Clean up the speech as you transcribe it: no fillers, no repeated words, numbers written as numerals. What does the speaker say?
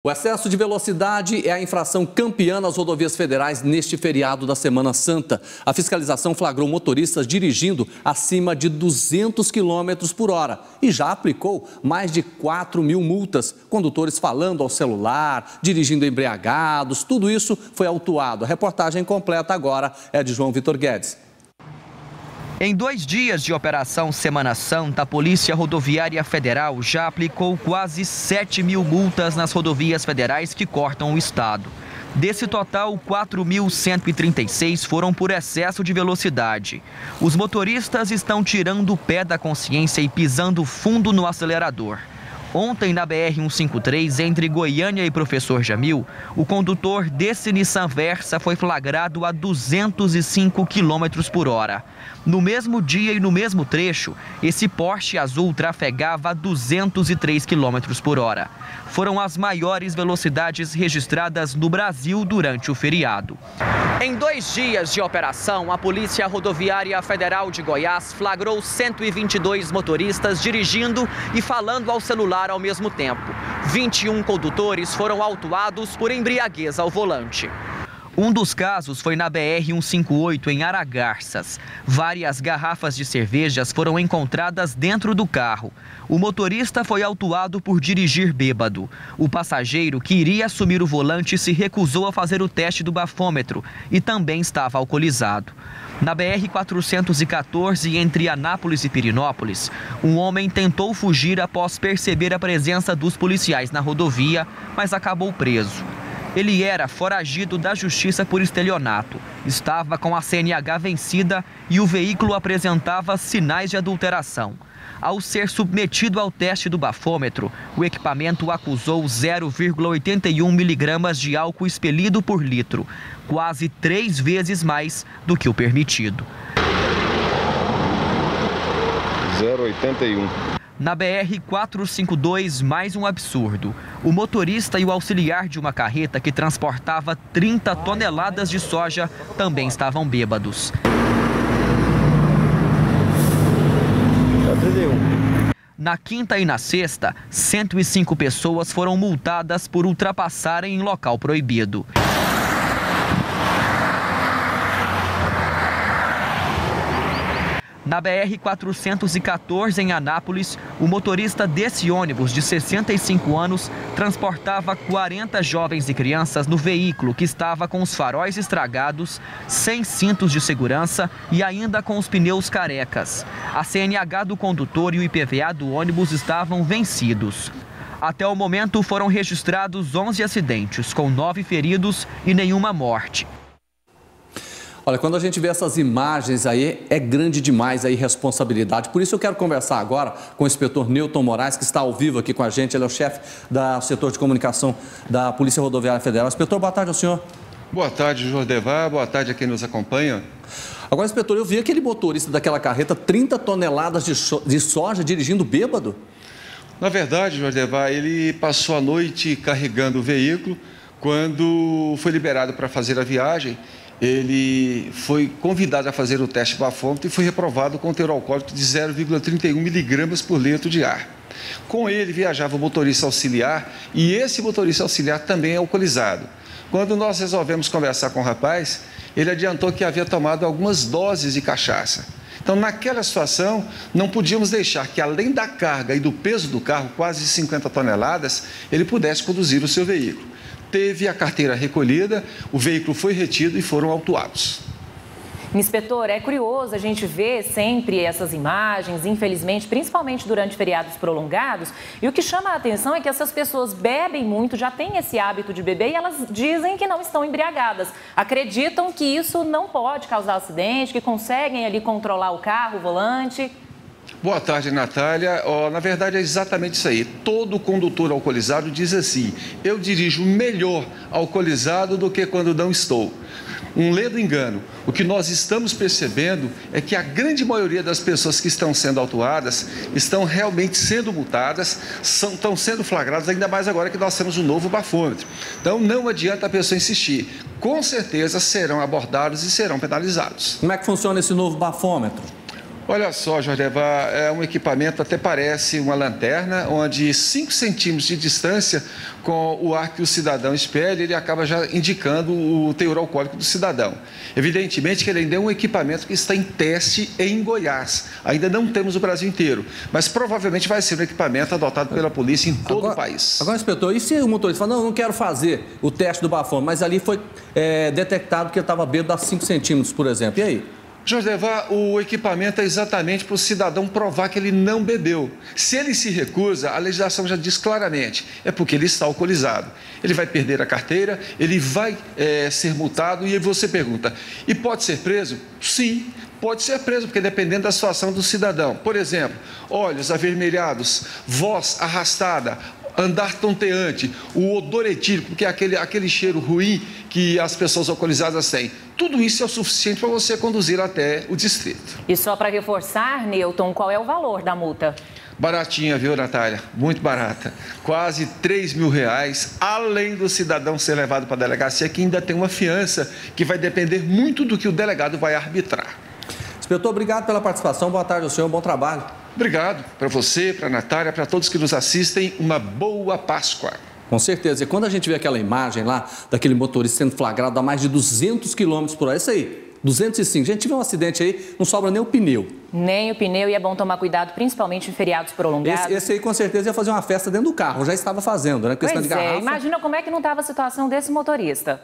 O excesso de velocidade é a infração campeã nas rodovias federais neste feriado da Semana Santa. A fiscalização flagrou motoristas dirigindo acima de 200 km por hora e já aplicou mais de 4.000 multas. Condutores falando ao celular, dirigindo embriagados, tudo isso foi autuado. A reportagem completa agora é de João Vitor Guedes. Em 2 dias de Operação Semana Santa, a Polícia Rodoviária Federal já aplicou quase 7.000 multas nas rodovias federais que cortam o estado. Desse total, 4.136 foram por excesso de velocidade. Os motoristas estão tirando o pé da consciência e pisando fundo no acelerador. Ontem, na BR-153, entre Goiânia e Professor Jamil, o condutor desse Nissan Versa foi flagrado a 205 km por hora. No mesmo dia e no mesmo trecho, esse Porsche azul trafegava a 203 km por hora. Foram as maiores velocidades registradas no Brasil durante o feriado. Em 2 dias de operação, a Polícia Rodoviária Federal de Goiás flagrou 122 motoristas dirigindo e falando ao celular ao mesmo tempo. 21 condutores foram autuados por embriaguez ao volante. Um dos casos foi na BR-158, em Aragarças. Várias garrafas de cervejas foram encontradas dentro do carro. O motorista foi autuado por dirigir bêbado. O passageiro, que iria assumir o volante, se recusou a fazer o teste do bafômetro e também estava alcoolizado. Na BR-414, entre Anápolis e Pirinópolis, um homem tentou fugir após perceber a presença dos policiais na rodovia, mas acabou preso. Ele era foragido da justiça por estelionato, estava com a CNH vencida e o veículo apresentava sinais de adulteração. Ao ser submetido ao teste do bafômetro, o equipamento acusou 0,81 miligramas de álcool expelido por litro, quase 3 vezes mais do que o permitido. 0,81. Na BR-452, mais um absurdo. O motorista e o auxiliar de uma carreta que transportava 30 toneladas de soja também estavam bêbados. 31. Na quinta e na sexta, 105 pessoas foram multadas por ultrapassarem em local proibido. Na BR-414, em Anápolis, o motorista desse ônibus de 65 anos transportava 40 jovens e crianças no veículo que estava com os faróis estragados, sem cintos de segurança e ainda com os pneus carecas. A CNH do condutor e o IPVA do ônibus estavam vencidos. Até o momento foram registrados 11 acidentes, com 9 feridos e nenhuma morte. Olha, quando a gente vê essas imagens aí, é grande demais a irresponsabilidade. Por isso eu quero conversar agora com o inspetor Newton Moraes, que está ao vivo aqui com a gente. Ele é o chefe do setor de comunicação da Polícia Rodoviária Federal. Inspetor, boa tarde ao senhor. Boa tarde, Jordevar. Boa tarde a quem nos acompanha. Agora, inspetor, eu vi aquele motorista daquela carreta, 30 toneladas de soja dirigindo bêbado. Na verdade, Jordevar, ele passou a noite carregando o veículo. Quando foi liberado para fazer a viagem, ele foi convidado a fazer o teste bafômetro e foi reprovado com teor alcoólico de 0,31 miligramas por litro de ar. Com ele viajava o motorista auxiliar e esse motorista auxiliar também é alcoolizado. Quando nós resolvemos conversar com o rapaz, ele adiantou que havia tomado algumas doses de cachaça. Então, naquela situação, não podíamos deixar que, além da carga e do peso do carro, quase 50 toneladas, ele pudesse conduzir o seu veículo. Teve a carteira recolhida, o veículo foi retido e foram autuados. Inspetor, é curioso a gente ver sempre essas imagens, infelizmente, principalmente durante feriados prolongados. E o que chama a atenção é que essas pessoas bebem muito, já têm esse hábito de beber e elas dizem que não estão embriagadas. Acreditam que isso não pode causar acidente, que conseguem ali controlar o carro, o volante. Boa tarde, Natália. Na verdade, é exatamente isso aí. Todo condutor alcoolizado diz assim: eu dirijo melhor alcoolizado do que quando não estou. Um ledo engano. O que nós estamos percebendo é que a grande maioria das pessoas que estão sendo autuadas estão realmente sendo multadas, estão sendo flagradas, ainda mais agora que nós temos um novo bafômetro. Então, não adianta a pessoa insistir. Com certeza serão abordados e serão penalizados. Como é que funciona esse novo bafômetro? Olha só, Jorge, é um equipamento, até parece uma lanterna, onde 5 centímetros de distância com o ar que o cidadão espelha, ele acaba já indicando o teor alcoólico do cidadão. Evidentemente que ele ainda é um equipamento que está em teste em Goiás. Ainda não temos o Brasil inteiro, mas provavelmente vai ser um equipamento adotado pela polícia em todo o país. Agora, inspetor, e se o motorista fala, não quero fazer o teste do bafômetro, mas ali foi detectado que ele estava bêbado a 5 centímetros, por exemplo, e aí? Jorge, o equipamento é exatamente para o cidadão provar que ele não bebeu. Se ele se recusa, a legislação já diz claramente, é porque ele está alcoolizado. Ele vai perder a carteira, ele vai ser multado e aí você pergunta, e pode ser preso? Sim, pode ser preso, porque dependendo da situação do cidadão. Por exemplo, olhos avermelhados, voz arrastada, andar tonteante, o odor etílico, que é aquele cheiro ruim que as pessoas alcoolizadas têm. Tudo isso é o suficiente para você conduzir até o distrito. E só para reforçar, Newton, qual é o valor da multa? Baratinha, viu, Natália? Muito barata. Quase R$3.000, além do cidadão ser levado para a delegacia, que ainda tem uma fiança que vai depender muito do que o delegado vai arbitrar. Inspetor, obrigado pela participação. Boa tarde ao senhor, bom trabalho. Obrigado para você, para a Natália, para todos que nos assistem. Uma boa Páscoa. Com certeza. E quando a gente vê aquela imagem lá, daquele motorista sendo flagrado a mais de 200 km por hora, isso aí, 205. Gente, tiver um acidente aí, não sobra nem o pneu. Nem o pneu, e é bom tomar cuidado, principalmente em feriados prolongados. Esse aí, com certeza, ia fazer uma festa dentro do carro. Já estava fazendo, né? Pois é, imagina como é que não estava a situação desse motorista.